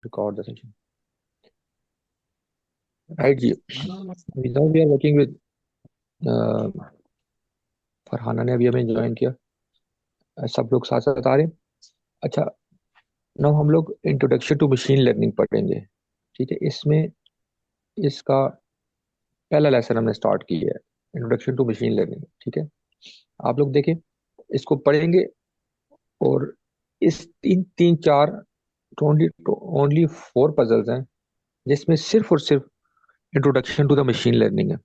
Record the session. Right ji. Now we are working with uh, Farhana ने अभी हमें join किया. सब लोग साथ साथ आ रहे हैं. अच्छा. नाउ हम लोग इंट्रोडक्शन टू मशीन लर्निंग पढ़ेंगे. ठीक है. इसमें इसका पहला लेसन हमने स्टार्ट किया है. Introduction to machine learning. ठीक है. आप लोग देखें. इसको पढ़ेंगे. और इस तीन तीन चार ओनली ओनली 4 पजल्स हैं जिसमें सिर्फ और सिर्फ introduction to the machine learning है.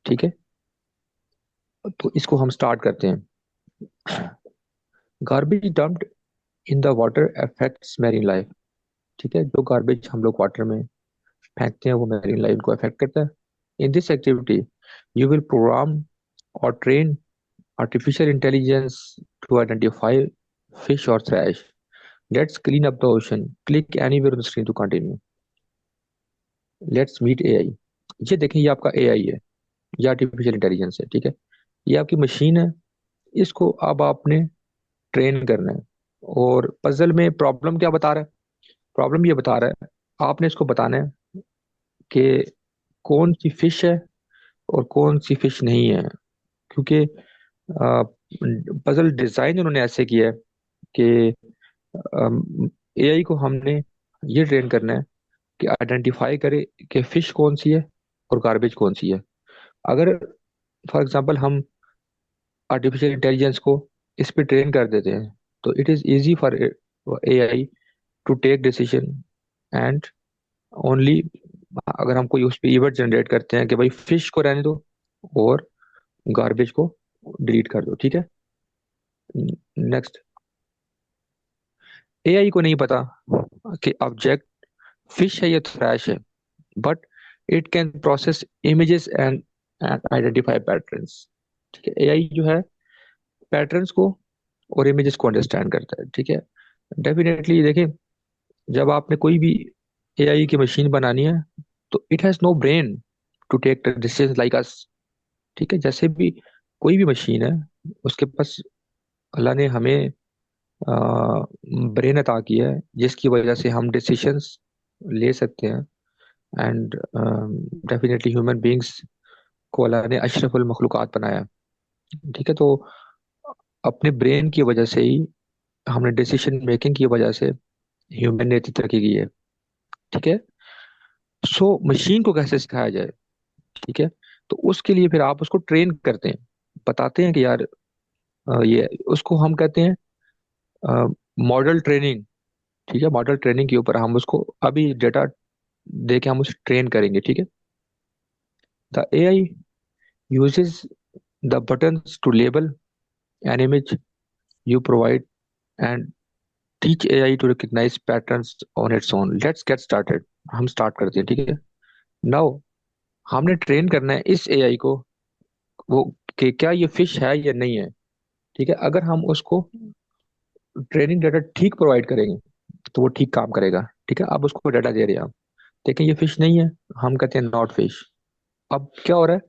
ठीक है. तो इसको हम स्टार्ट करते हैं. Garbage dumped in the water affects marine life. ठीक है. जो गार्बेज हम लोग वाटर में फेंकते हैं वो मैरीन लाइफ को अफेक्ट करता है. In this activity you will program और train artificial intelligence to identify fish or trash. Let's clean up the ocean. Click anywhere on the screen to continue. Let's meet AI. ये देखें. ये आपका AI है. ये artificial intelligence है. ठीक है. ये आपकी मशीन है. इसको अब आपने ट्रेन करना है. और पजल में प्रॉब्लम क्या बता रहा है? प्रॉब्लम ये बता रहा है आपने इसको बताना है कि कौन सी फिश है और कौन सी फिश नहीं है. क्योंकि पजल डिजाइन उन्होंने ऐसे किया है कि एआई को हमने ये ट्रेन करना है कि आइडेंटिफाई करे कि फिश कौन सी है और गार्बेज कौन सी है. अगर फॉर एग्जांपल हम आर्टिफिशियल इंटेलिजेंस को इस पे ट्रेन कर देते हैं तो it is easy for AI to take decision. And only अगर हम कोई उस पर इवेंट जनरेट करते हैं कि भाई फिश को रहने दो और गार्बेज को डिलीट कर दो. ठीक है. नेक्स्ट. एआई को नहीं पता कि ऑब्जेक्ट फिश है या थ्रैश है. But it can process images and identify patterns. ठीक है. एआई जो है पैटर्न्स को और इमेजेस को अंडरस्टैंड करता है. ठीक है. डेफिनेटली देखिए. जब आपने कोई भी एआई की मशीन बनानी है तो it has no brain to take decision like us. ठीक है. जैसे भी कोई भी मशीन है उसके पास अल्लाह ने हमें ब्रेन अता किया है जिसकी वजह से हम डिसीशंस ले सकते हैं. एंड डेफिनेटली ह्यूमन बींग्स को अल्लाह ने अशरफुल मखलूक़ात बनाया है. ठीक है. तो अपने ब्रेन की वजह से ही हमने डिसीजन मेकिंग की वजह से ह्यूमन ने इतनी तरक्की की है. ठीक है. सो मशीन को कैसे सिखाया जाए. ठीक है. तो उसके लिए फिर आप उसको ट्रेन करते हैं. बताते हैं कि यार ये उसको हम कहते हैं मॉडल ट्रेनिंग. ठीक है. मॉडल ट्रेनिंग के ऊपर हम उसको अभी डेटा दे के हम उसे ट्रेन करेंगे. ठीक है. The AI uses the buttons to label an image you provide and teach AI to recognize patterns on its own. Let's get started. हम स्टार्ट करते हैं. ठीक है. नाउ हमने ट्रेन करना है इस एआई को वो कि क्या ये फिश है या नहीं है. ठीक है. अगर हम उसको ट्रेनिंग डाटा ठीक प्रोवाइड करेंगे तो वो ठीक काम करेगा. ठीक है. अब उसको डाटा दे रहे हैं हम. देखें ये फिश नहीं है. हम कहते हैं नॉट फिश. अब क्या हो रहा है.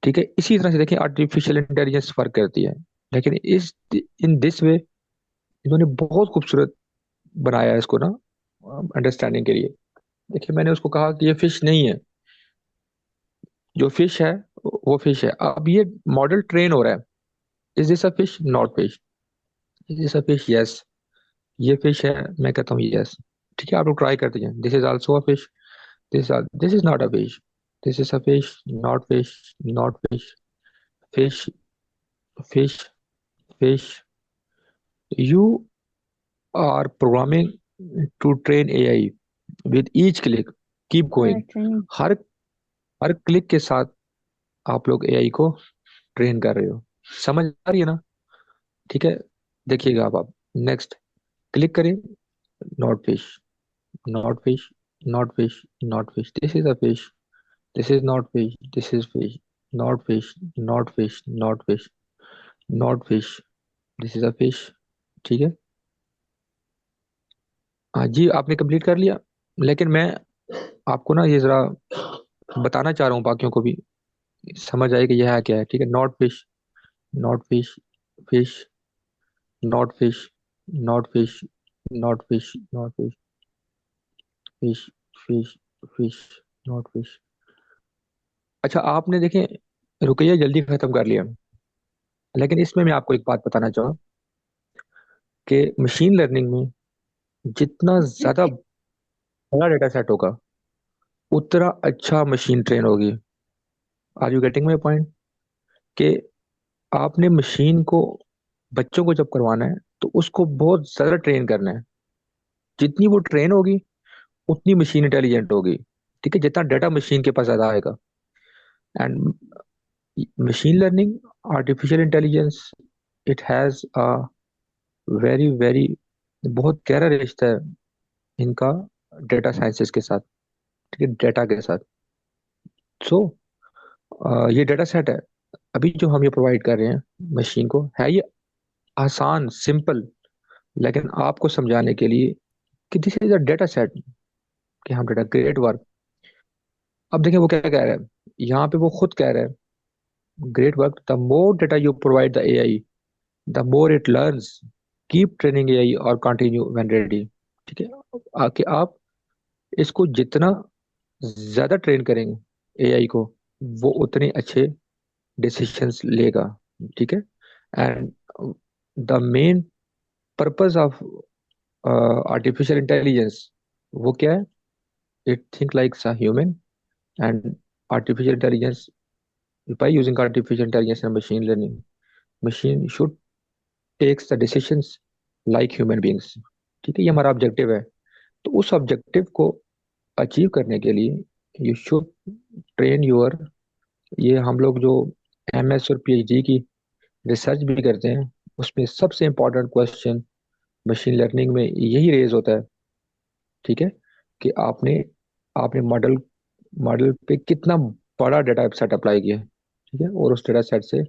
ठीक है. इसी तरह से देखें आर्टिफिशियल इंटेलिजेंस वर्क करती है. लेकिन इस इन दिस वे इन्होंने बहुत खूबसूरत बनाया है इसको ना अंडरस्टैंडिंग के लिए. देखिए मैंने उसको कहा कि ये फिश नहीं है. जो फिश है वो फिश है. अब ये मॉडल ट्रेन हो रहा है. Is this a fish not fish. Is this a fish yes. ये फिश है. मैं कहता हूँ यस. ठीक है. आप लोग ट्राई करते हैं. This is also a fish. This is not a fish. This is a fish not fish not fish fish fish fish. You are programming to train AI with each click. Keep going. Training. हर हर click के साथ आप लोग AI को train कर रहे हो. समझ आ रही है ना. ठीक है. देखिएगा अब आप. नेक्स्ट. क्लिक करें. Not fish not fish not fish not fish. This is a fish. This is not fish. This is fish. Not fish not fish not fish not fish. This is a fish. ठीक है. हाँ जी. आपने complete कर लिया. लेकिन मैं आपको ना ये जरा बताना चाह रहा हूँ बाकियों को भी समझ आए कि यह है क्या है. ठीक है. Not fish not fish fish not fish not fish not fish not fish. Fish, fish, fish, not fish. अच्छा आपने देखे, रुकिए जल्दी खत्म कर लिया, लेकिन इसमें मैं आपको एक बात बताना चाहूँ कि मशीन लर्निंग में जितना ज्यादा बड़ा डेटा सेट होगा उतना अच्छा मशीन ट्रेन होगी। Are you getting my point? कि आपने मशीन को, बच्चों को जब करवाना है तो उसको बहुत ज्यादा ट्रेन करना है। जितनी वो ट्रेन होगी उतनी मशीन इंटेलिजेंट होगी। ठीक है, जितना डाटा मशीन के पास ज्यादा आएगा। And machine learning, artificial intelligence, it has a very very, बहुत गहरा रिश्ता है इनका डेटा साइंसेस के साथ। ठीक है, डेटा के साथ। सो ये डेटा सेट है अभी जो हम ये प्रोवाइड कर रहे हैं मशीन को, है ये आसान, सिंपल, लेकिन आपको समझाने के लिए कि this is a data set, कि हम डेटा ग्रेट वर्क। अब देखिए वो क्या कह रहा है, यहाँ पे वो खुद कह रहा है, great work, the more data you provide the AI, the more it learns, keep training AI और कंटिन्यू व्हेन रेडी। ठीक है, आके आप इसको जितना ज्यादा ट्रेन करेंगे एआई को, वो उतने अच्छे डिसीशंस लेगा। ठीक है। And the main purpose of artificial intelligence वो क्या है? It think like a human. And artificial intelligence, by using artificial intelligence and machine learning, machine should takes the decisions like human beings। ठीक है, ये हमारा ऑब्जेक्टिव है। तो उस ऑब्जेक्टिव को अचीव करने के लिए यू शुड ट्रेन योर, ये हम लोग जो एमएस और पीएचडी की रिसर्च भी करते हैं उसमें सबसे इंपॉर्टेंट क्वेश्चन मशीन लर्निंग में यही रेज होता है। ठीक है, कि आपने आपने मॉडल मॉडल पे कितना बड़ा डेटा सेट अप्लाई किया। ठीक है, और उस डेटा सेट से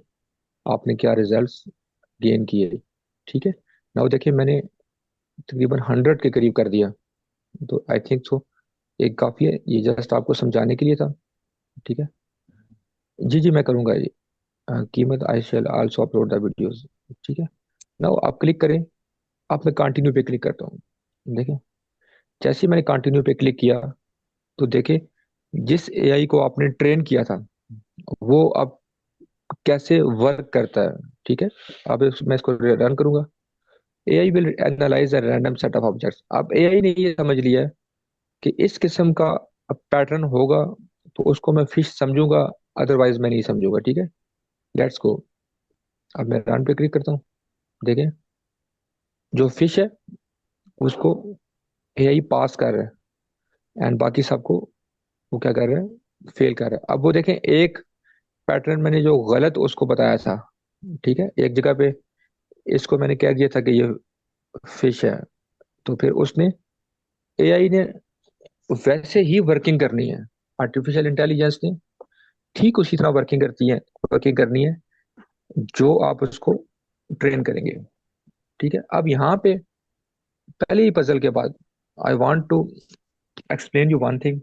आपने क्या रिजल्ट्स गेन किए। ठीक है, नाउ देखिए मैंने तकरीबन 100 के करीब कर दिया, तो आई थिंक सो एक काफ़ी है, ये जस्ट आपको समझाने के लिए था। ठीक है, जी जी मैं करूँगा ये। कीमत, I shall also upload the videos. ठीक है, नाउ आप क्लिक करें। आप, मैं कंटिन्यू पे क्लिक करता हूँ। देखें, जैसे ही मैंने कंटिन्यू पे क्लिक किया तो देखें जिस एआई को आपने ट्रेन किया था वो अब कैसे वर्क करता है। ठीक है, अब मैं इसको रन करूंगा। AI will analyse a random set of objects. अब एआई ने ये समझ लिया है कि इस किस्म का पैटर्न होगा तो उसको मैं फिश समझूंगा, अदरवाइज मैं नहीं समझूंगा। ठीक है, लेट्स गो। अब मैं रन पे क्लिक करता हूँ। देखें, जो फिश है उसको एआई पास कर रहा है एंड बाकी सबको वो क्या कर रहा है, फेल कर रहा है। अब वो देखें, एक पैटर्न मैंने जो गलत उसको बताया था। ठीक है, एक जगह पे इसको मैंने कह दिया था कि ये फिश है, तो फिर उसने, एआई ने वैसे ही वर्किंग करनी है। आर्टिफिशियल इंटेलिजेंस ने ठीक उसी तरह वर्किंग करनी है जो आप उसको ट्रेन करेंगे। ठीक है, अब यहाँ पे पहले ही पजल के बाद I want to explain you one thing.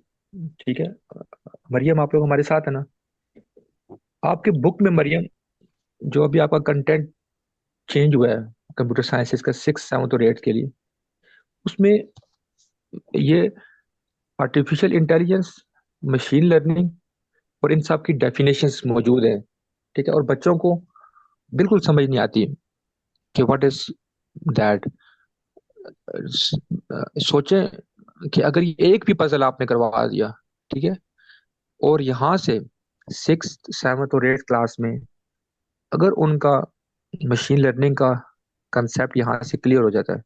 ठीक है, मरियम आप लोग हमारे साथ है ना? आपके बुक में मरियम, जो अभी आपका कंटेंट चेंज हुआ है कंप्यूटर साइंसेज का 6th 7th और 8th के लिए, उसमें ये आर्टिफिशियल इंटेलिजेंस, मशीन लर्निंग और इन सब की डेफिनेशंस मौजूद है। ठीक है, और बच्चों को बिल्कुल समझ नहीं आती कि व्हाट इज दैट। सोचें कि अगर ये एक भी पजल आपने करवा दिया, ठीक है, और यहाँ से 6th 7th और 8th क्लास में अगर उनका मशीन लर्निंग का कंसेप्ट यहाँ से क्लियर हो जाता है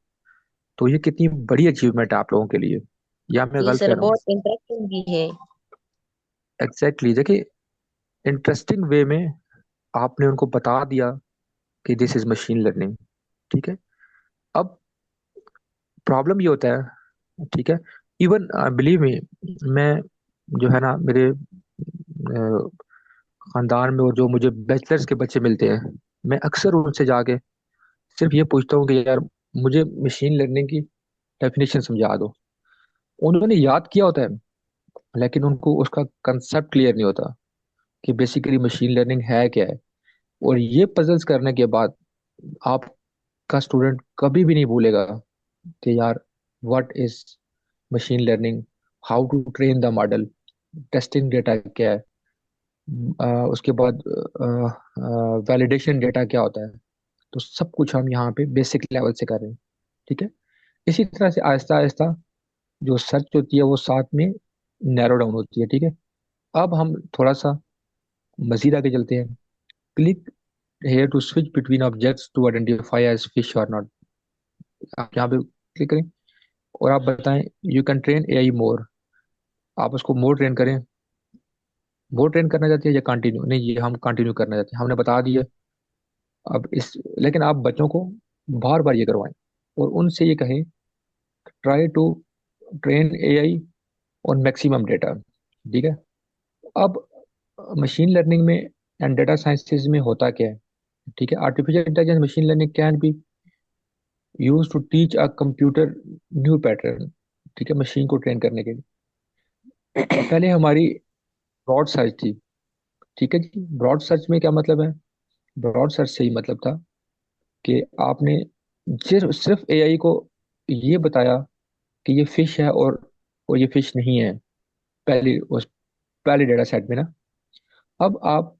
तो ये कितनी बड़ी अचीवमेंट है आप लोगों के लिए। या मैं जी गलत कह सर, रहा हूँ? बहुत इंटरेस्टिंग भी है। एग्जैक्टली, देखिए इंटरेस्टिंग वे में आपने उनको बता दिया कि दिस इज मशीन लर्निंग। ठीक है, अब प्रॉब्लम ये होता है, ठीक है, इवन बिलीव मी, मैं जो है ना, मेरे खानदान में और जो मुझे बैचलर्स के बच्चे मिलते हैं, मैं अक्सर उनसे जाके सिर्फ ये पूछता हूँ कि यार मुझे मशीन लर्निंग की डेफिनेशन समझा दो। उन्होंने याद किया होता है लेकिन उनको उसका कंसेप्ट क्लियर नहीं होता कि बेसिकली मशीन लर्निंग है क्या है। और ये पजल्स करने के बाद आपका स्टूडेंट कभी भी नहीं भूलेगा कि यार what is machine learning, how to train the model, testing data क्या है, उसके बाद वैलिडेशन डेटा क्या होता है। तो सब कुछ हम यहाँ पे बेसिक लेवल से कर रहे हैं। ठीक है। इसी तरह से आहिस्ता आहिस्ता जो सर्च होती है वो साथ में नैरो डाउन होती है। ठीक है। अब हम थोड़ा सा मजीद आगे चलते हैं। Click here to switch between objects to identify as fish और नॉट। आप यहाँ पे क्लिक करें और आप बताएं you can train AI more. आप उसको मोर ट्रेन करें। मोर ट्रेन करना चाहते हैं या कंटिन्यू? नहीं, ये हम कंटिन्यू करना चाहते हैं, हमने बता दिया। अब इस लेकिन आप बच्चों को बार बार ये करवाएं और उनसे ये कहें try to train AI on maximum data. ठीक है। अब मशीन लर्निंग में एंड डेटा साइंसेज में होता क्या है? ठीक है। Artificial intelligence machine learning can be use to teach a computer new pattern. ठीक है, मशीन को ट्रेन करने के लिए। पहले हमारी ब्रॉड सर्च थी। ठीक है जी। ब्रॉड सर्च में क्या मतलब है? ब्रॉड सर्च से ही मतलब था कि आपने सिर्फ सिर्फ एआई को ये बताया कि ये फिश है और ये फिश नहीं है, पहली उस पहले डेटा सेट में ना। अब आप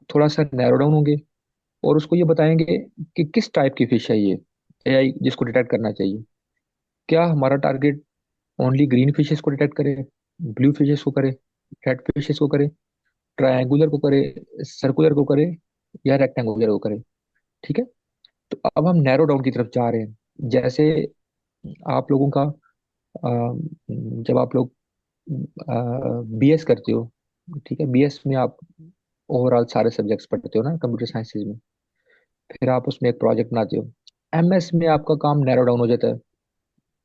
थोड़ा सा नैरो डाउन होंगे और उसको ये बताएंगे कि किस टाइप की फिश है ये एआई जिसको डिटेक्ट करना चाहिए। क्या हमारा टारगेट ओनली ग्रीन फिशेस को डिटेक्ट करे, ब्लू फिशेस को करे, रेड फिशेस को करे, ट्रायंगुलर को करे, सर्कुलर को करे, या रेक्टेंगुलर को करे? ठीक है। तो अब हम नैरो डाउन की तरफ जा रहे हैं। जैसे आप लोगों का जब आप लोग बीएस करते हो, ठीक है, बीएस में आप ओवरऑल सारे सब्जेक्ट्स पढ़ते हो ना कंप्यूटर साइंसेज में, फिर आप उसमें एक प्रोजेक्ट बनाते हो। एमएस में आपका काम नैरो डाउन हो जाता है।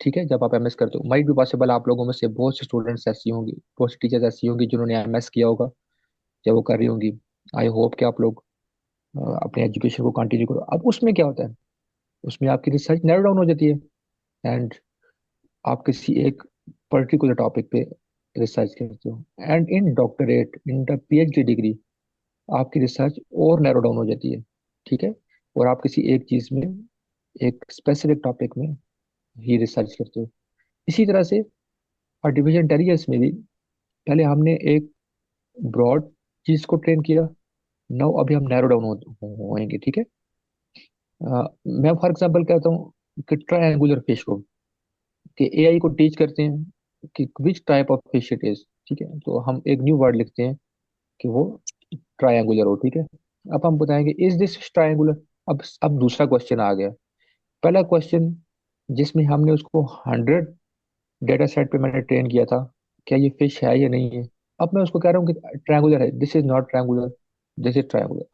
ठीक है। जब आप एमएस करते हो, माइट भी पॉसिबल आप लोगों में से बहुत से स्टूडेंट्स ऐसी होंगी, बहुत सी टीचर्स ऐसी होंगी जिन्होंने एमएस किया होगा या वो कर रही होंगी। आई होप कि आप लोग अपने एजुकेशन को कंटिन्यू करो। अब उसमें क्या होता है? उसमें आपकी रिसर्च नैरो डाउन हो जाती है एंड आप किसी एक पर्टिकुलर टॉपिक पे रिसर्च करते हो and in doctorate in the PhD degree आपकी रिसर्च और नैरो डाउन हो जाती है। ठीक है। और आप किसी एक चीज में, एक स्पेसिफिक टॉपिक में ही रिसर्च करते हो। इसी तरह से आर्टिफिशियल इंटेलिजेंस में भी पहले हमने एक ब्रॉड चीज को ट्रेन किया। नाउ अभी हम नैरो डाउन होएंगे। ठीक है। मैं फॉर एग्जांपल कहता हूँ कि ट्रायंगुलर फिश को, कि एआई को टीच करते हैं कि which type of fish it is. ठीक है। तो हम एक न्यू वर्ड लिखते हैं कि वो ट्रायंगुलर हो। ठीक है। अब हम बताएंगे इज दिस फिश ट्रायंगुलर। अब दूसरा क्वेश्चन आ गया। पहला क्वेश्चन जिसमें हमने उसको 100 डेटा सेट पे मैंने ट्रेन किया था, क्या ये फिश है या नहीं है। अब मैं उसको कह रहा हूँ कि ट्रायंगुलर है, this is not triangular, this is triangular.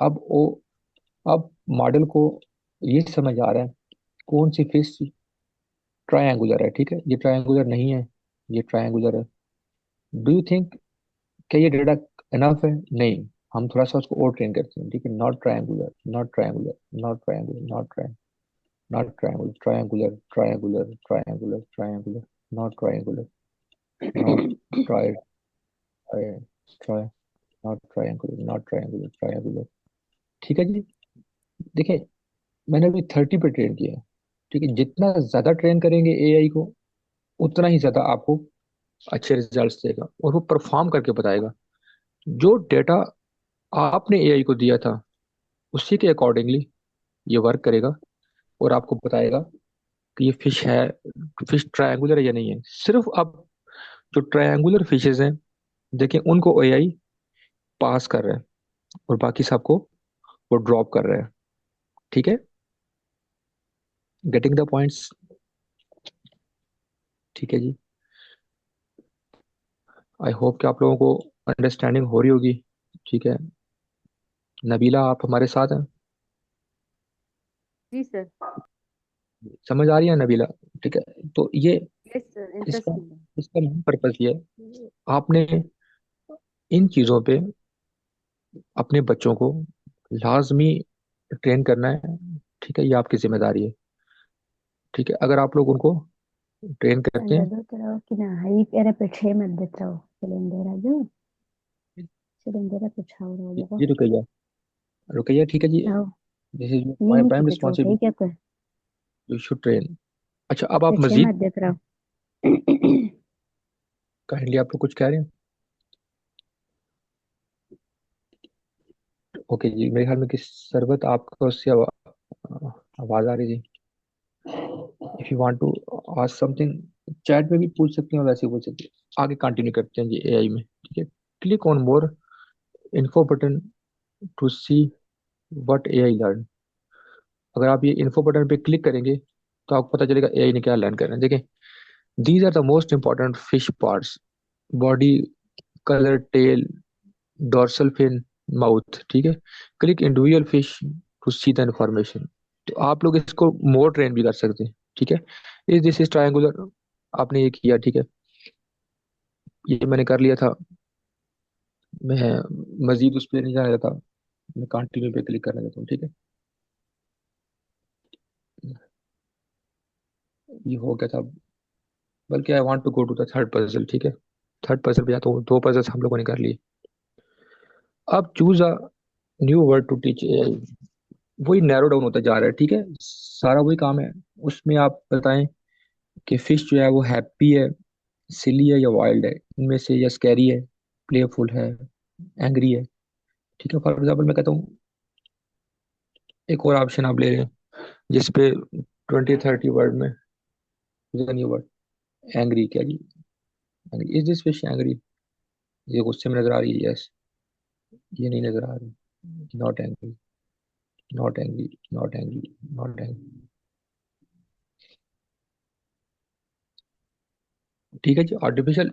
अब मॉडल को ये समझ आ रहा है कौन सी फिश ट्रायंगुलर है। ठीक है, ये ट्रायंगुलर नहीं है, ये ट्रायंगुलर है। डू यू थिंक क्या ये डेटा इनफ है? नहीं, हम थोड़ा सा उसको और ट्रेन करते हैं। ठीक है। Not triangular, not triangular, not triangular, not triangular, triangular, triangular, triangular, triangular, not triangular, not try try try not triangular, not triangular, triangular. ठीक है जी। देखिए, मैंने अभी 30 पे ट्रेन किया है। ठीक है। जितना ज्यादा ट्रेन करेंगे एआई को उतना ही ज्यादा आपको अच्छे रिजल्ट्स देगा और वो परफॉर्म करके बताएगा। जो डेटा आपने एआई को दिया था उसी के अकॉर्डिंगली ये वर्क करेगा और आपको बताएगा कि ये फिश है, फिश ट्रायंगुलर है या नहीं है। सिर्फ अब जो ट्रायंगुलर फिशेज हैं, देखिए उनको एआई पास कर रहा है और बाकी सबको वो ड्रॉप कर रहा है। ठीक है। Getting the points? ठीक है जी। आई होप कि आप लोगों को अंडरस्टैंडिंग हो रही होगी। ठीक है। नबीला, आप हमारे साथ हैं? जी सर। समझ आ रही है नबीला? ठीक है। तो ये यस सर, इसका इंटरेस्टिंग है। इसका मेन पर्पस ये है, आपने इन चीज़ों पे अपने बच्चों को लाजमी ट्रेन करना है। ठीक है, ये आपकी जिम्मेदारी है। ठीक है। अगर आप लोग उनको ट्रेन करते हैं, Andando kina haik era peche maddetrao silendera jo silendera puchao robo ये रुकैया, रुकैया। ठीक है जी। trao this is my nini prime kite trao tai responsibility, kya ko you should train. अच्छा, अब आप peche मजीद maddetrao काइंडली आप लोग कुछ कह रहे हैं? ओके जी, मेरे ख्याल में कि सरबत आपका उससे आवाज आ रही थी। If you want to ask something, chat में भी पूछ सकते हैं और वैसे ही पूछ सकते हैं। आगे कंटिन्यू करते हैं जी एआई में, ठीक है। Click on more info button to see what AI learn. अगर आप ये इन्फो बटन पे क्लिक करेंगे तो आपको पता चलेगा एआई ने क्या लर्न करना है। देखिए, these are the most important fish parts: body, colour, tail, dorsal fin, mouth, ठीक है। Click individual fish to see the information. तो आप लोग इसको मोर ट्रेन भी कर सकते हैं, ठीक है। इस दिस इज ट्रायंगुलर, आपने ये किया, ठीक है। ये मैंने कर लिया था। मैं मजीद उस पर नहीं जाना था, मैं कंटिन्यू पे क्लिक करना चाहता हूँ, ठीक है। ये हो गया था। बल्कि I want to go to the third puzzle, ठीक है। थर्ड पजल पे जाता हूँ। दो पजल्स हम लोगों ने कर लिए। अब choose a new word to teach AI. वही नैरो डाउन होता जा रहा है, ठीक है। सारा वही काम है। उसमें आप बताएं कि फिश जो है वो हैप्पी है, सिली है या वाइल्ड है, इनमें से, या स्कैरी है, प्लेफुल है, एंग्री है, ठीक है। फॉर एग्जाम्पल मैं कहता हूँ, एक और ऑप्शन आप ले लें जिसपे 20-30 वर्ड में न्यू वर्ड। एंग्री, क्या जी? Angry, is this fish angry? ये गुस्से में नजर आ रही है, यस। ये नहीं नजर आ रही, not angry, not angry, not angry, not angry, ठीक है जी। आर्टिफिशियल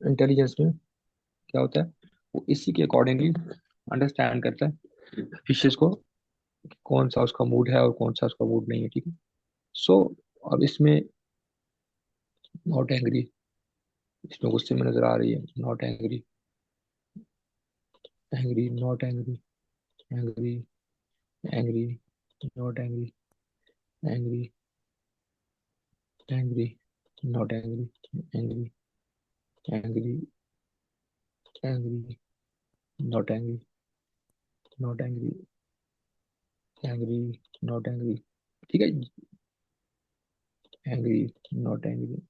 इंटेलिजेंस में क्या होता है, वो इसी के अकॉर्डिंगली अंडरस्टैंड करता है फिशेस को, कौन सा उसका मूड है और कौन सा उसका मूड नहीं है, ठीक है। सो अब इसमें नॉट एंग्री, इसमें गुस्से में नजर आ रही है, not angry, angry, not angry, angry, angry, not angry, angry, angry, not angry, angry, angry, angry, not angry, not angry, angry, not angry, ठीक है। Angry, not angry,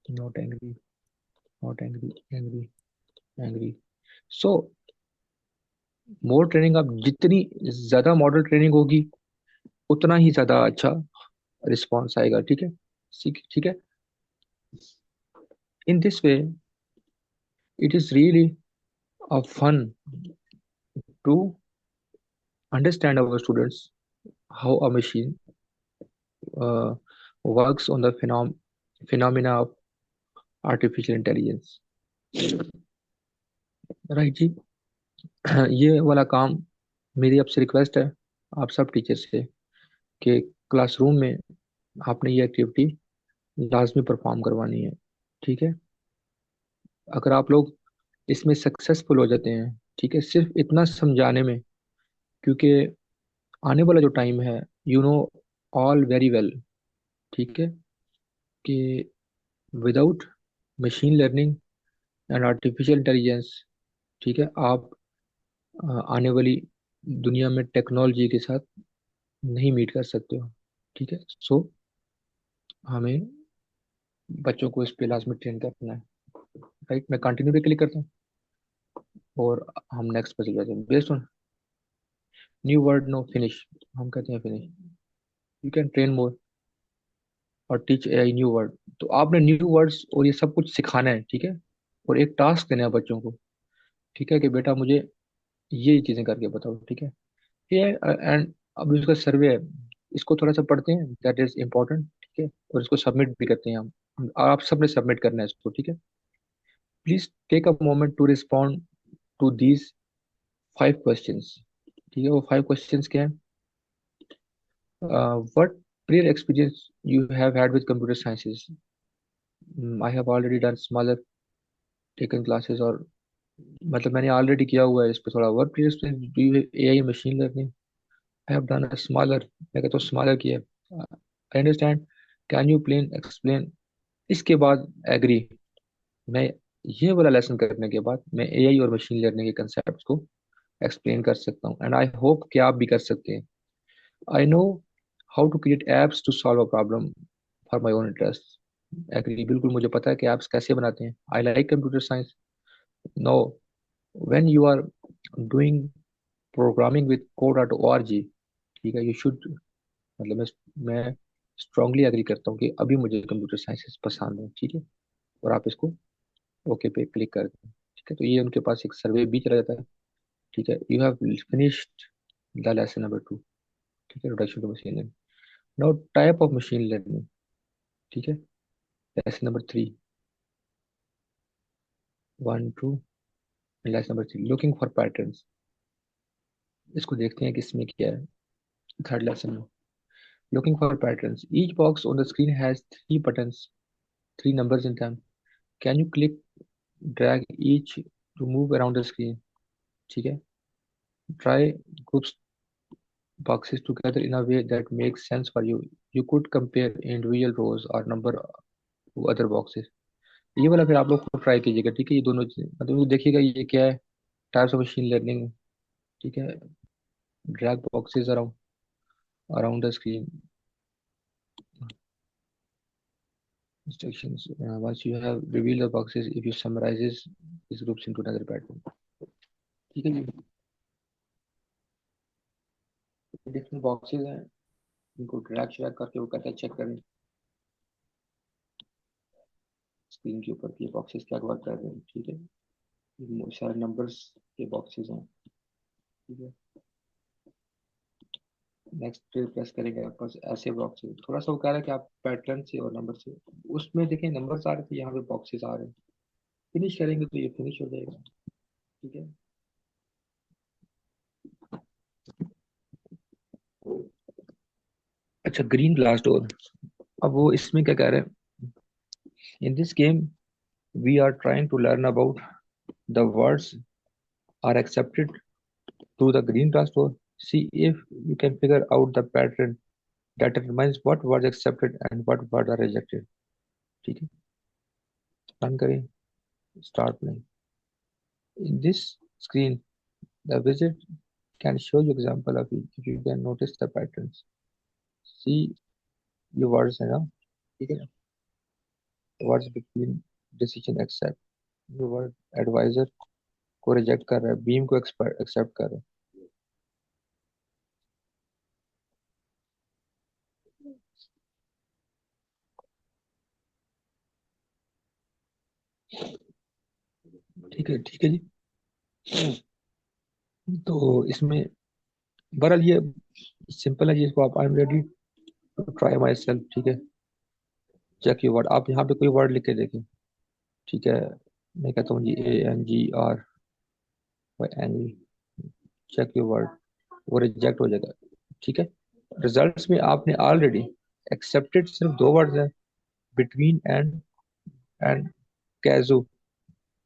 not angry, not angry, angry, angry. So more training, आप जितनी ज्यादा model training होगी उतना ही ज्यादा अच्छा response आएगा, ठीक है। ठीक, ठीक है। In this way it is really a fun to understand our students how a machine works on the phenomena of artificial intelligence, right जी। ये वाला काम, मेरी आपसे रिक्वेस्ट है आप सब टीचर से, कि क्लासरूम में आपने ये एक्टिविटी लाजमी परफॉर्म करवानी है, ठीक है। अगर आप लोग इसमें सक्सेसफुल हो जाते हैं, ठीक है, सिर्फ इतना समझाने में, क्योंकि आने वाला जो टाइम है, you know all very well, ठीक है, कि without machine learning and artificial intelligence, ठीक है, आप आने वाली दुनिया में टेक्नोलॉजी के साथ नहीं मीट कर सकते हो, ठीक है। सो हमें बच्चों को इस पे लाजमी ट्रेन करना है, राइट। मैं कंटिन्यू पे क्लिक करता हूँ और हम नेक्स्ट पे चले जाते हैं। Based on new word, no finish, हम कहते हैं finish. You can train more और टीच एआई न्यू वर्ड। तो आपने न्यू वर्ड्स और ये सब कुछ सिखाना है, ठीक है। और एक टास्क देना है बच्चों को, ठीक है, कि बेटा मुझे ये चीजें करके बताओ, ठीक है। ये एंड अब इसका सर्वे है, इसको थोड़ा सा पढ़ते हैं, दैट इज इम्पोर्टेंट, ठीक है। और इसको सबमिट भी करते हैं हम, और आप सबने सबमिट करना है इसको, ठीक है। Please take a moment to respond to these 5 questions, ठीक है। वो 5 क्वेश्चंस क्या है? What prior experience you have had with computer sciences? I have already done smaller taken classes, और मतलब मैंने ऑलरेडी किया हुआ है इस पे थोड़ा work. prior experience do you AI machine learning? I have done a smaller, मैं कहता हूँ smaller किया है। I understand, can you plain explain? इसके बाद एग्री। मैं ये वाला लेसन करने के बाद मैं एआई और मशीन लर्निंग के कंसेप्ट को एक्सप्लेन कर सकता हूँ, एंड आई होप कि आप भी कर सकते हैं। I know how to create apps to solve a problem for my own interest. Agree, बिल्कुल मुझे पता है कि ऐप्स कैसे बनाते हैं। I like computer science. No, when you are doing programming with code.org, ठीक है, यू शुड, मतलब मैं स्ट्रांगली एग्री करता हूँ कि अभी मुझे कंप्यूटर साइंस पसंद है, ठीक है। और आप इसको ओके पे क्लिक कर दें, ठीक है। तो ये उनके पास एक सर्वे भी चला जाता है, ठीक है। You have finished the lesson number 2, ठीक है, introduction to machine learning. Now type of machine learning, ठीक है, lesson number 3, 1 2, lesson number 3, looking for patterns. इसको देखते हैं कि इसमें क्या है। थर्ड लेसन में, looking for patterns. Each box on the screen has three buttons, three numbers in them. Can you click, drag each to move around the screen? ठीक है। Try groups boxes together in a way that makes sense for you. You could compare individual rows or number to other boxes. ये वाला फिर आप लोग खुद try कीजिएगा, ठीक है। ये दोनों चीजें मतलब वो देखिएगा ये क्या है, टाइप्स ऑफ मशीन लर्निंग, ठीक है। Drag boxes around around the screen, instructions. Once you have revealed the boxes, if you summarizes these groups into another pattern, ठीक है जी। डिफरेंट बॉक्सेस हैं, इनको ड्रैग श्रैग करके वो कहता है चेक करें स्क्रीन के ऊपर कि ये बॉक्सेस क्या वर्क कर रहे हैं, ठीक है। ये बहुत सारे नंबर्स के बॉक्सेस हैं, ठीक है। नेक्स्ट प्रेस करेंगे आपके पास ऐसे बॉक्सेस, थोड़ा सा वो कह रहा है कि आप पैटर्न से और नंबर से, उसमें देखें नंबर्स आ रहे थे, यहाँ पे बॉक्सेस आ रहे हैं। फिनिश करेंगे तो ये फिनिश हो जाएगा, ठीक है। अच्छा, ग्रीन ग्लास डोर। अब वो इसमें क्या कह रहे हैं, in this game we are trying to learn about the words are accepted through the green glass door. See if you can figure out the pattern that determines what words accepted and what words are rejected. ठीक है, run करें, start playing. In this screen, the wizard can show you example of it if you can notice the patterns. See ये words है ना, ठीक है। Words between decision accept, ये word advisor को रिजेक्ट कर रहा है, बीम को एक्सेप्ट कर रहा है, ठीक है जी। तो इसमें बहरहाल ये सिंपल है जी, इसको आप I am ready to try myself, ठीक है। चेक यू वर्ड, आप यहाँ पे कोई वर्ड लिख के देखें, ठीक है। मैं कहता हूँ जी ANGR, चेक यू वर्ड, वो रिजेक्ट हो जाएगा, ठीक है। रिजल्ट्स में आपने ऑलरेडी एक्सेप्टेड सिर्फ दो वर्ड्स हैं, बिटवीन एंड कैजू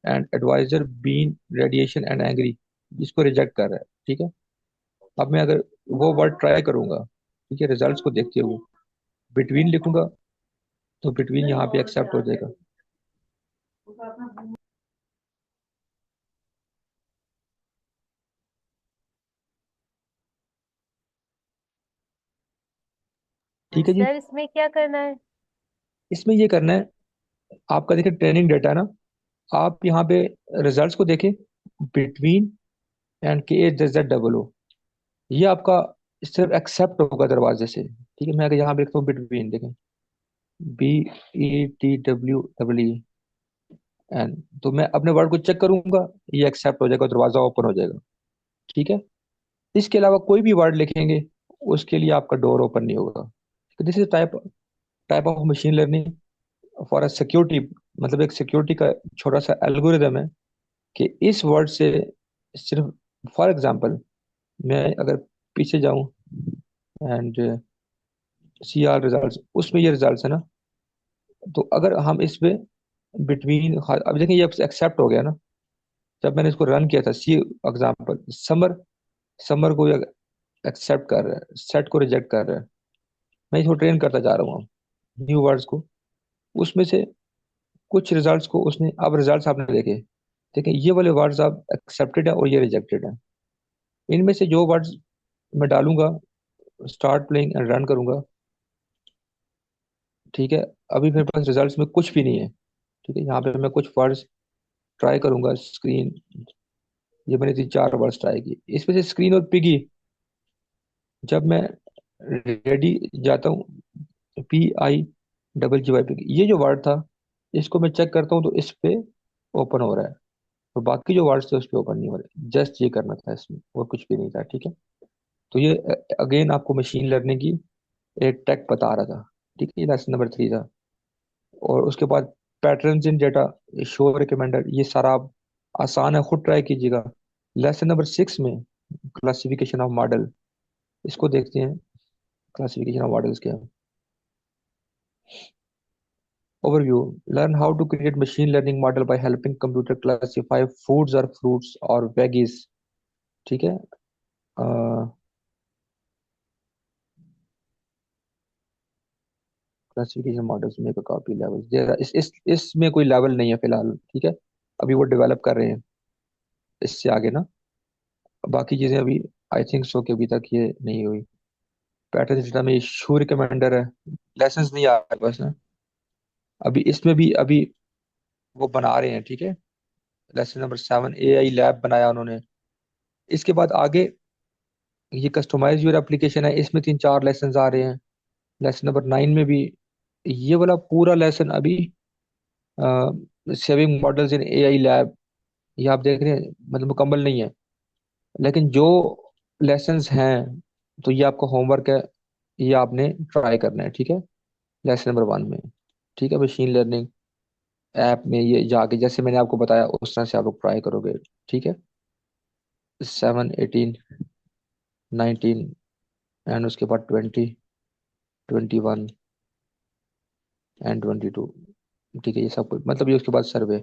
and adviser bean radiation and angry, इसको रिजेक्ट कर रहा है, ठीक है। अब मैं अगर वो वर्ड ट्राई करूंगा, ठीक है, रिजल्ट्स को देखते हुए बिटवीन लिखूंगा तो बिटवीन यहाँ पे एक्सेप्ट हो जाएगा, ठीक है जी। सर इसमें क्या करना है? इसमें ये करना है, आपका देखिए ट्रेनिंग डेटा है ना, आप यहाँ पे रिजल्ट्स को देखें, बिटवीन एंड KHZZOO, ये आपका सिर्फ एक्सेप्ट होगा दरवाजे से, ठीक है। मैं अगर यहाँ पे लिखता हूँ बिटवीन, देखें BETWEEN, तो मैं अपने वर्ड को चेक करूंगा, ये एक्सेप्ट हो जाएगा, दरवाजा ओपन हो जाएगा, ठीक है। इसके अलावा कोई भी वर्ड लिखेंगे उसके लिए आपका डोर ओपन नहीं होगा। This is type type of machine learning for a security, मतलब एक सिक्योरिटी का छोटा सा एल्गोरिदम है कि इस वर्ड से सिर्फ, फॉर एग्जांपल मैं अगर पीछे जाऊं एंड CR रिजल्ट्स, उसमें ये रिजल्ट्स है ना, तो अगर हम इस पे बिटवीन, अब देखें ये एक्सेप्ट हो गया ना, जब मैंने इसको रन किया था, सी एग्जांपल समर, समर को एक्सेप्ट कर रहा है, सेट को रिजेक्ट कर रहा है। मैं इसको ट्रेन करता जा रहा हूँ न्यू वर्ड्स को, उसमें से कुछ रिजल्ट्स को उसने, अब रिजल्ट्स आपने देखे, देखिए ये वाले वर्ड्स आप एक्सेप्टेड है और ये रिजेक्टेड है। इनमें से जो वर्ड्स मैं डालूंगा, स्टार्ट प्लेइंग एंड रन करूंगा, ठीक है। अभी मेरे पास रिजल्ट्स में कुछ भी नहीं है। ठीक है, यहाँ पे मैं कुछ वर्ड्स ट्राई करूंगा। स्क्रीन, ये मैंने 3 4 वर्ड्स ट्राई किए, इसमें से स्क्रीन और पिगी, जब मैं रेडी जाता हूँ, PIGGY पिगी, ये जो वर्ड था, इसको मैं चेक करता हूँ तो इस पे ओपन हो रहा है, और बाकी जो वर्ड्स थे उस पे ओपन नहीं हो रहे। जस्ट ये करना था इसमें, और कुछ भी नहीं था। ठीक है, तो ये अगेन आपको मशीन लर्निंग की एक टेक बता रहा था। ठीक है, ये लेसन नंबर 3 था। और उसके बाद patterns in data, show recommender, ये सारा आप आसान है, खुद ट्राई कीजिएगा। लेसन नंबर 6 में क्लासिफिकेशन ऑफ मॉडल, इसको देखते हैं। क्लासिफिकेशन ऑफ मॉडल्स क्या है? Overview, learn how to create machine learning model by helping computer classify foods और फ्रूट्स और वेजीज। ठीक है, क्लासिफिकेशन मॉडल्स में कॉपी लेवल देर, इसमें कोई लेवल नहीं है फिलहाल। ठीक है, अभी वो डेवलप कर रहे हैं, इससे आगे ना बाकी चीजें अभी आई थिंक सो कि अभी तक ये नहीं हुई। पैटर्न सिस्टम में शू रिकमेंडर है, लेसन्स नहीं आ रहे बस ना। अभी इसमें भी अभी वो बना रहे हैं। ठीक है, लेसन नंबर 7 AI लैब बनाया उन्होंने। इसके बाद आगे ये कस्टमाइज योर एप्लीकेशन है, इसमें 3 4 लेसन आ रहे हैं। लेसन नंबर 9 में भी ये वाला पूरा लेसन अभी, saving models in AI lab, ये आप देख रहे हैं, मतलब मुकम्मल नहीं है। लेकिन जो लेसन्स हैं, तो ये आपका होमवर्क है, ये आपने ट्राई करना है। ठीक है, लेसन नंबर 1 में। ठीक है, मशीन लर्निंग ऐप में ये जाके जैसे मैंने आपको बताया उस तरह से आप लोग ट्राई करोगे। ठीक है, 7 18 19, एंड उसके बाद 20 21 एंड 22। ठीक है, ये सब कुछ मतलब ये उसके बाद सर्वे,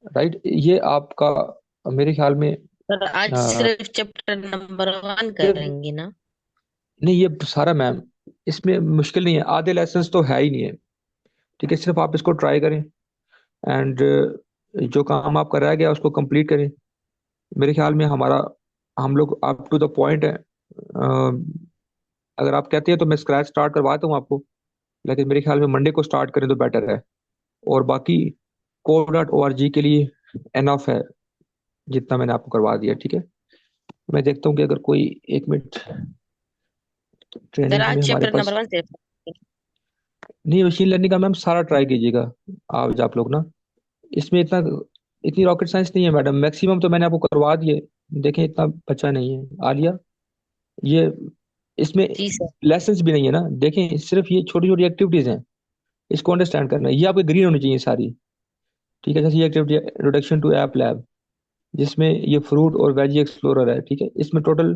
राइट, ये आपका मेरे ख्याल में सर आज अ, सिर्फ चैप्टर नंबर 1 सिर्फ, करेंगे ना? नहीं ये सारा मैम, इसमें मुश्किल नहीं है, आधे लेसन्स तो है ही नहीं है। ठीक है, सिर्फ आप इसको ट्राई करें, एंड जो काम आपका रह गया उसको कंप्लीट करें। मेरे ख्याल में हमारा, हम लोग अप टू द पॉइंट है। अगर आप कहते हैं तो मैं स्क्रैच स्टार्ट करवाता हूँ आपको, लेकिन मेरे ख्याल में मंडे को स्टार्ट करें तो बेटर है। और बाकी code.org के लिए एनफ है, जितना मैंने आपको करवा दिया। ठीक है, मैं देखता हूँ कि अगर कोई 1 मिनट सर ट्रेनिंग आज में हमारे चैप्टर पास, नंबर 1 सिर्फ। नहीं मशीन लर्निंग का मैम सारा ट्राई कीजिएगा आप लोग ना। इसमें इतना, इतनी रॉकेट साइंस नहीं है मैडम, मैक्सिमम तो मैंने आपको करवा दिए। देखें इतना बचा नहीं है आलिया, ये इसमें जी सर। लेसन्स भी नहीं है ना। देखें सिर्फ ये छोटी छोटी एक्टिविटीज हैं, इसको अंडरस्टैंड करना है, ये आपके ग्रीन होनी चाहिए सारी। ठीक है, जैसे ये activity introduction to app lab, जिसमें ये फ्रूट और वेजी एक्सप्लोरर है। ठीक है, इसमें टोटल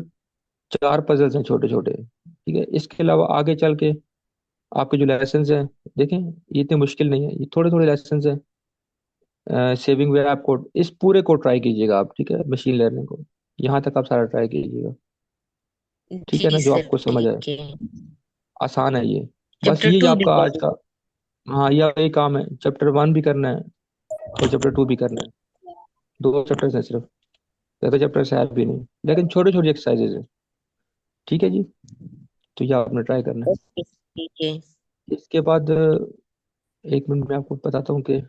4 पजल्स हैं छोटे छोटे। ठीक है, इसके अलावा आगे चल के आपके जो लेसन्स हैं, देखें ये इतने मुश्किल नहीं है, ये थोड़े थोड़े लेसन्स हैं। सेविंग वेब कोड, इस पूरे को ट्राई कीजिएगा आप। ठीक है, मशीन लर्निंग को यहाँ तक आप सारा ट्राई कीजिएगा। ठीक है ना, जी जो सर आपको समझ आए, ठीक है। आसान है ये। बस चैप्टर ये 2 भी आपका आज कर। का, हाँ यही काम है। चैप्टर 1 भी करना है और चैप्टर 2 भी करना है, 2 चैप्टर्स हैं सिर्फ, ज्यादा चैप्टर्स है भी नहीं, लेकिन छोटे छोटे एक्सरसाइजेज है। ठीक है जी, तो ये आपने ट्राई करना है। ओके ठीक है। इसके बाद 1 मिनट में आपको बताता हूँ कि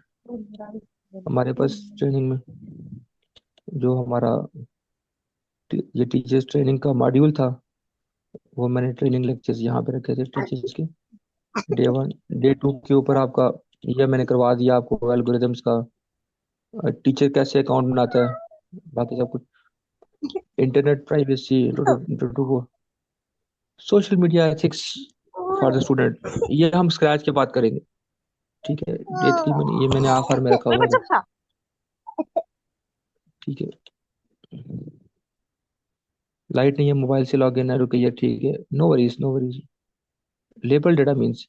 हमारे पास ट्रेनिंग में जो हमारा ये टीचर्स ट्रेनिंग का मॉड्यूल था, वो मैंने ट्रेनिंग लेक्चर्स यहाँ पे रखे थे टीचर्स के। डे 1 डे 2 के ऊपर आपका ये मैंने करवा दिया आपको, एल्गोरिदम्स का, टीचर कैसे अकाउंट बनाता है, बाकी सब कुछ, internet privacy, social media ethics for the student, ये हम स्क्रैच के बाद करेंगे। ठीक है, डे 3 में ये मैंने आखिर में रखा हुआ था। ठीक है, लाइट नहीं है, मोबाइल से लॉग इन है, रुकिए, ठीक है, no worries no worries. Label data means,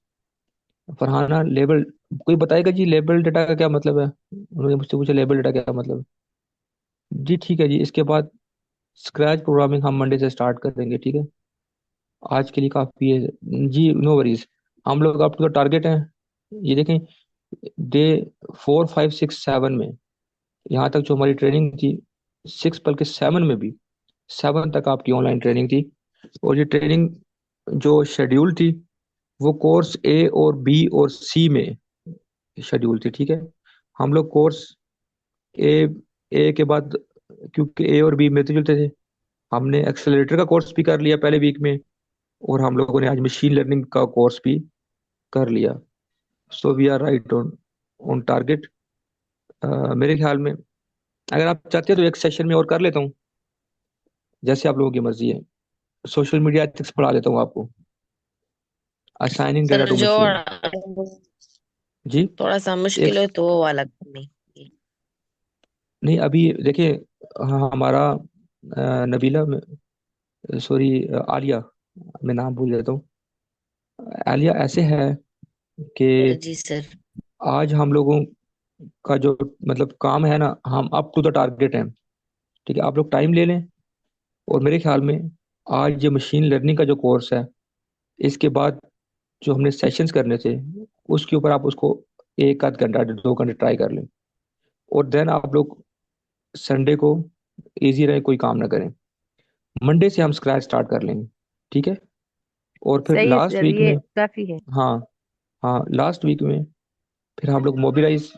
Farhana label, कोई बताएगा जी लेबल डेटा का क्या मतलब है? उन्होंने मुझसे पूछा लेबल डेटा क्या मतलब है। जी ठीक है जी, इसके बाद स्क्रैच प्रोग्रामिंग हम मंडे से स्टार्ट करेंगे। ठीक है, आज के लिए काफ़ी है जी, नो वरीज। हम लोग अप टू द टारगेट हैं, ये देखें, डे 4 5 6 7 में, यहाँ तक जो हमारी ट्रेनिंग थी, 6 बल्कि 7 में भी, 7 तक आपकी ऑनलाइन ट्रेनिंग थी। और ये ट्रेनिंग जो शेड्यूल थी, वो कोर्स ए और बी और सी में शेड्यूल थी, ठीक है। हम लोग कोर्स ए ए के बाद, क्योंकि ए और बी मिलते जुलते थे, हमने एक्सेलरेटर का कोर्स भी कर लिया पहले वीक में, और हम लोगों ने आज मशीन लर्निंग का कोर्स भी कर लिया। So we are right on on target. मेरे ख्याल में अगर आप चाहते हो तो एक सेशन में और कर लेता हूँ, जैसे आप लोगों की मर्जी है। सोशल मीडिया एथिक्स पढ़ा देता हूँ आपको, असाइनिंग सर डेटा टू जो मशीन। जी। थोड़ा सा एक, मुश्किल हो तो वो वाला करनी। नहीं अभी देखिए, हाँ, हमारा नबीला, सॉरी, आलिया, मैं नाम भूल जाता हूँ। आलिया ऐसे है कि जी सर। आज हम लोगों का जो मतलब काम है ना, हम अप टू द टारगेट हैं। ठीक है, आप लोग टाइम ले लें। और मेरे ख्याल में आज ये मशीन लर्निंग का जो कोर्स है, इसके बाद जो हमने सेशंस करने थे, उसके ऊपर आप उसको एक आध घंटा 2 घंटे ट्राई कर लें। और देन आप लोग संडे को इजी रहे, कोई काम ना करें। मंडे से हम स्क्रैच स्टार्ट कर लेंगे, ठीक है। और फिर सही है लास्ट सर, वीक ये में, काफी है। हाँ, हाँ, लास्ट वीक में फिर हम लोग मोबिलाइज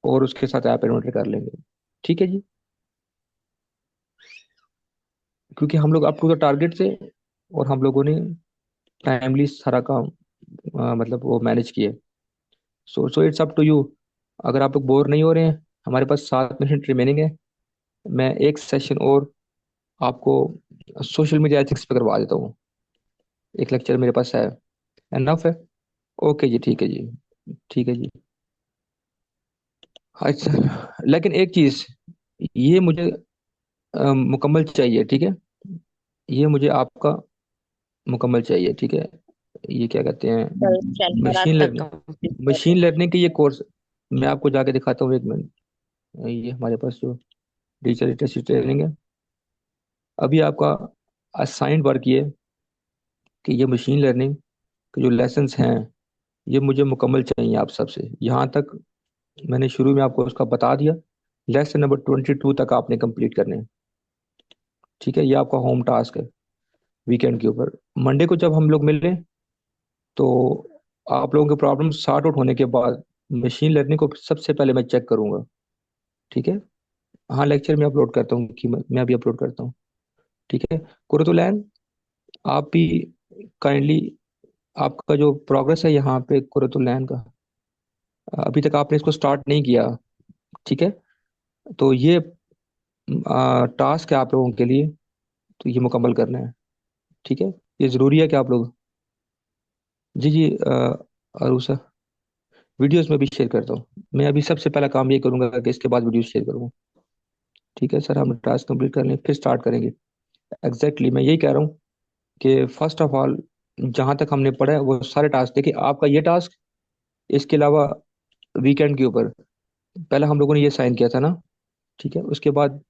और उसके साथ ऐप इन्वेंटर कर लेंगे, ठीक है जी। क्योंकि हम लोग अप टू द टारगेट थे, और हम लोगों ने टाइमली सारा काम मतलब वो मैनेज किए। So it's up to you. अगर आप लोग बोर नहीं हो रहे हैं, हमारे पास 7 मिनट रिमेनिंग है। मैं एक सेशन और आपको सोशल मीडिया एथिक्स पे करवा देता हूँ। एक लेक्चर मेरे पास है, एनफ है। ओके जी, ठीक है जी, ठीक है जी। अच्छा, लेकिन एक चीज, ये मुझे मुकम्मल चाहिए, ठीक है। ये मुझे आपका मुकम्मल चाहिए, ठीक है। ये क्या कहते हैं, कल शनिवार मशीन तक लर्निंग। कंप्लीट कर मशीन देंगे। लर्निंग के ये कोर्स मैं आपको जाके दिखाता हूँ, 1 मिनट। ये हमारे पास जो डिजिटल लिटरेसी ट्रेनिंग है, अभी आपका असाइंड वर्क ये कि ये मशीन लर्निंग के जो लेसन्स हैं, ये मुझे मुकम्मल चाहिए आप सबसे। यहाँ तक मैंने शुरू में आपको उसका बता दिया। लेसन नंबर 22 तक आपने कंप्लीट करने हैं, ठीक है। ये आपका होम टास्क है वीकेंड के ऊपर। मंडे को जब हम लोग मिले, तो आप लोगों के प्रॉब्लम सॉर्ट आउट होने के बाद मशीन लर्निंग को सबसे पहले मैं चेक करूंगा, ठीक है। हाँ, लेक्चर में अपलोड करता हूँ कि मैं अभी अपलोड करता हूँ, ठीक है। कुरतुलैन, आप भी काइंडली, आपका जो प्रोग्रेस है यहाँ पे कुरतुलैन का, अभी तक आपने इसको स्टार्ट नहीं किया, ठीक है। तो ये टास्क है आप लोगों के लिए, तो ये मुकम्मल करना है, ठीक है। ये ज़रूरी है कि आप लोग, जी जी, अरुषा, वीडियोस में भी शेयर करता हूँ। मैं अभी सबसे पहला काम ये करूंगा कि इसके बाद वीडियो शेयर करूंगा, ठीक है सर। हम टास्क कंप्लीट कर लें, फिर स्टार्ट करेंगे। एग्जैक्टली मैं यही कह रहा हूँ कि फर्स्ट ऑफ ऑल, जहाँ तक हमने पढ़ा है वो सारे टास्क देखिए। आपका ये टास्क, इसके अलावा वीकेंड के ऊपर पहले हम लोगों ने ये साइन किया था ना, ठीक है। उसके बाद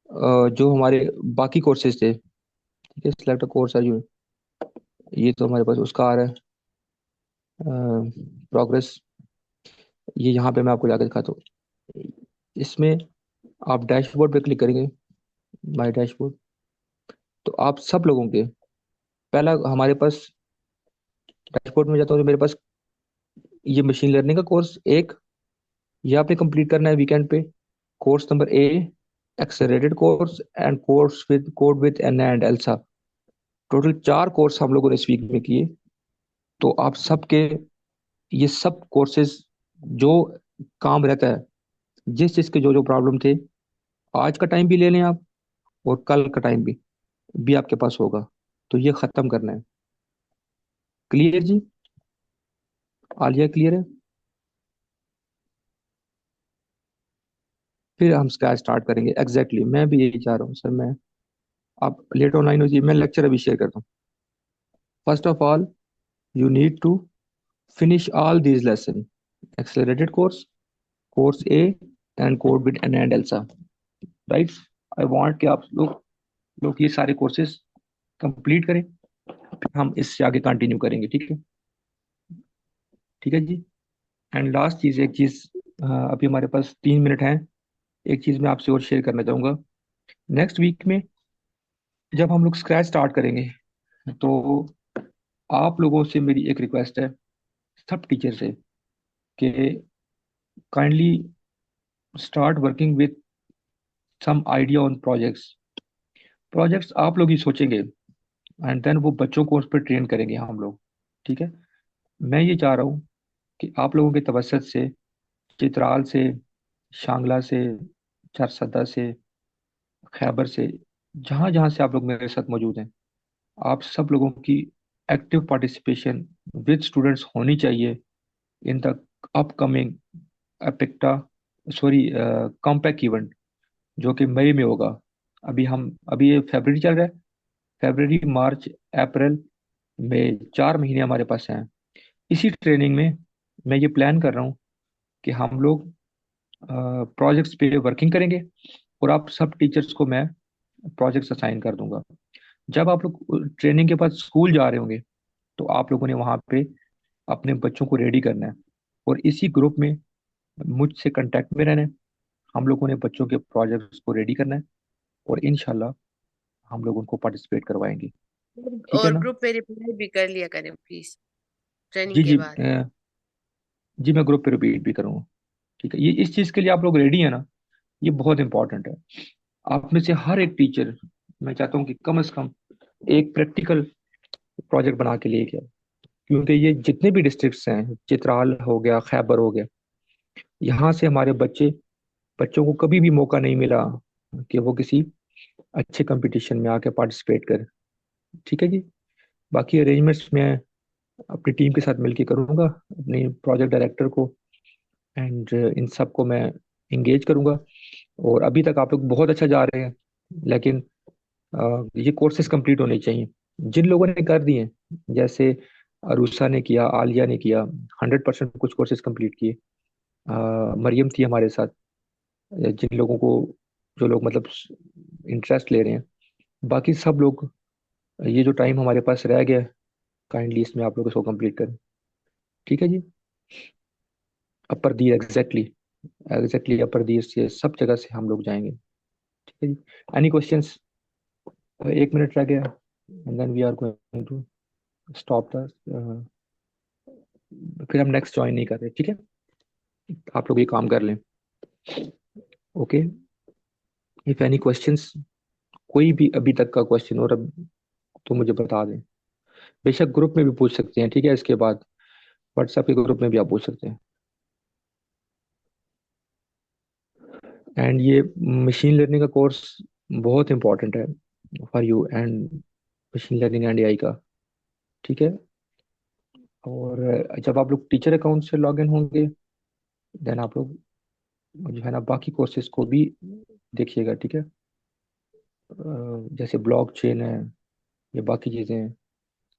जो हमारे बाकी कोर्सेज थे, ठीक है, सिलेक्ट कोर्स है जो, ये तो हमारे पास उसका आ रहा है प्रोग्रेस। ये यहाँ पे मैं आपको जाकर दिखाता हूँ। इसमें आप डैशबोर्ड पे क्लिक करेंगे, माय डैशबोर्ड। तो आप सब लोगों के, पहला हमारे पास डैशबोर्ड में जाता हूँ तो मेरे पास ये मशीन लर्निंग का कोर्स एक, ये आपने कंप्लीट करना है वीकेंड पे। Course number A, accelerated course and course with code with Anna and Elsa. Total 4 course हम लोगों ने इस वीक में किए। तो आप सबके ये सब कोर्सेज जो काम रहता है, जिस चीज़ के जो जो प्रॉब्लम थे, आज का टाइम भी ले लें आप, और कल का टाइम भी आपके पास होगा। तो ये खत्म करना है। क्लियर जी, आलिया क्लियर है। फिर हम स्क्रैच स्टार्ट करेंगे। एग्जैक्टली मैं भी यही चाह रहा हूँ सर। मैं, आप लेट ऑनलाइन हो जी, मैं लेक्चर अभी शेयर करता हूँ। First of all, you need to finish all these lessons: accelerated course, course A, and code with N and Elsa, right? I want कि आप लोग ये सारे कोर्सेज कंप्लीट करें, फिर हम इससे आगे कंटिन्यू करेंगे, ठीक है। ठीक है जी। एंड लास्ट चीज, एक चीज, अभी हमारे पास 3 मिनट हैं। एक चीज मैं आपसे और शेयर करना चाहूंगा। नेक्स्ट वीक में जब हम लोग स्क्रैच स्टार्ट करेंगे, तो आप लोगों से मेरी एक रिक्वेस्ट है, सब टीचर से, कि kindly start working with some idea on projects. Projects आप लोग ही सोचेंगे एंड देन वो बच्चों को उस पर ट्रेन करेंगे हम लोग। ठीक है। मैं ये चाह रहा हूँ कि आप लोगों के तवसत से, चित्राल से, शांगला से, चारसदा से, खैबर से, जहाँ जहाँ से आप लोग मेरे साथ मौजूद हैं, आप सब लोगों की एक्टिव पार्टिसिपेशन विद स्टूडेंट्स होनी चाहिए इन द अपकमिंग एपिक्टा सॉरी कॉम्पैक्ट इवेंट, जो कि मई में होगा। अभी ये फरवरी चल रहा है। फरवरी, मार्च, अप्रैल, मई, 4 महीने हमारे पास हैं। इसी ट्रेनिंग में मैं ये प्लान कर रहा हूँ कि हम लोग प्रोजेक्ट्स पे वर्किंग करेंगे, और आप सब टीचर्स को मैं प्रोजेक्ट्स असाइन कर दूंगा। जब आप लोग ट्रेनिंग के बाद स्कूल जा रहे होंगे, तो आप लोगों ने वहाँ पे अपने बच्चों को रेडी करना है, और इसी ग्रुप में मुझसे कांटेक्ट में रहना है। हम लोगों ने बच्चों के प्रोजेक्ट्स को रेडी करना है, और इंशाल्लाह हम लोग उनको पार्टिसिपेट करवाएंगे। ठीक है और ना? ग्रुप में रिप्लाई भी कर लिया करें प्लीज, ट्रेनिंग जी के जी, बाद। जी मैं ग्रुप पे रिपीट भी करूँगा। ठीक है, ये इस चीज़ के लिए आप लोग रेडी है ना? ये बहुत इंपॉर्टेंट है। आप में से हर एक टीचर, मैं चाहता हूँ कि कम से कम एक प्रैक्टिकल प्रोजेक्ट बना के लेके आए। क्योंकि ये जितने भी डिस्ट्रिक्ट्स हैं, चित्राल हो गया, खैबर हो गया, यहाँ से हमारे बच्चों को कभी भी मौका नहीं मिला कि वो किसी अच्छे कंपटीशन में आके पार्टिसिपेट करें। ठीक है जी। बाकी अरेंजमेंट्स मैं अपनी टीम के साथ मिलकर करूँगा, अपने प्रोजेक्ट डायरेक्टर को एंड इन सब को मैं इंगेज करूँगा। और अभी तक आप लोग बहुत अच्छा जा रहे हैं, लेकिन ये कोर्सेज कंप्लीट होने चाहिए। जिन लोगों ने कर दिए, जैसे अरूसा ने किया, आलिया ने किया, 100% कुछ कोर्सेज कंप्लीट किए। मरियम थी हमारे साथ। जिन लोगों को, जो लोग मतलब इंटरेस्ट ले रहे हैं, बाकी सब लोग, ये जो टाइम हमारे पास रह गया, काइंडली इसमें आप लोग इसको कंप्लीट करें। ठीक है जी। अपर दी एग्जैक्टली, एग्जैक्टली अपर दी से सब जगह से हम लोग जाएंगे। ठीक है जी। Any questions? 1 मिनट रह गया, and then we are going to stop the, फिर हम नेक्स्ट ज्वाइन नहीं कर रहे। ठीक है, आप लोग ये काम कर लें। ओके, इफ एनी क्वेश्चंस, कोई भी अभी तक का क्वेश्चन और अब, तो मुझे बता दें। बेशक ग्रुप में भी पूछ सकते हैं, ठीक है? इसके बाद व्हाट्सएप के ग्रुप में भी आप पूछ सकते हैं। एंड ये मशीन लर्निंग का कोर्स बहुत इंपॉर्टेंट है for you, and machine learning and AI का। ठीक है। और जब आप लोग टीचर अकाउंट से लॉग इन होंगे, देन आप लोग जो है ना बाकी कोर्सेज को भी देखिएगा। ठीक है। जैसे ब्लॉक चेन है, या बाकी चीज़ें हैं,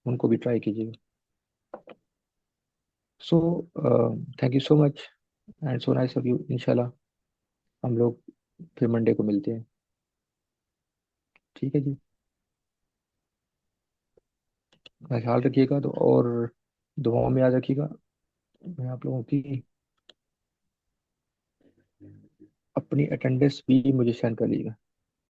उनको भी ट्राई कीजिएगा। So thank you so much and so nice of you. इंशाल्लाह हम लोग फिर मंडे को मिलते हैं। ठीक है जी। अपना ख्याल रखिएगा, तो और दुआओं में याद रखिएगा। मैं आप लोगों की अपनी अटेंडेंस भी मुझे सेंड कर लीजिएगा।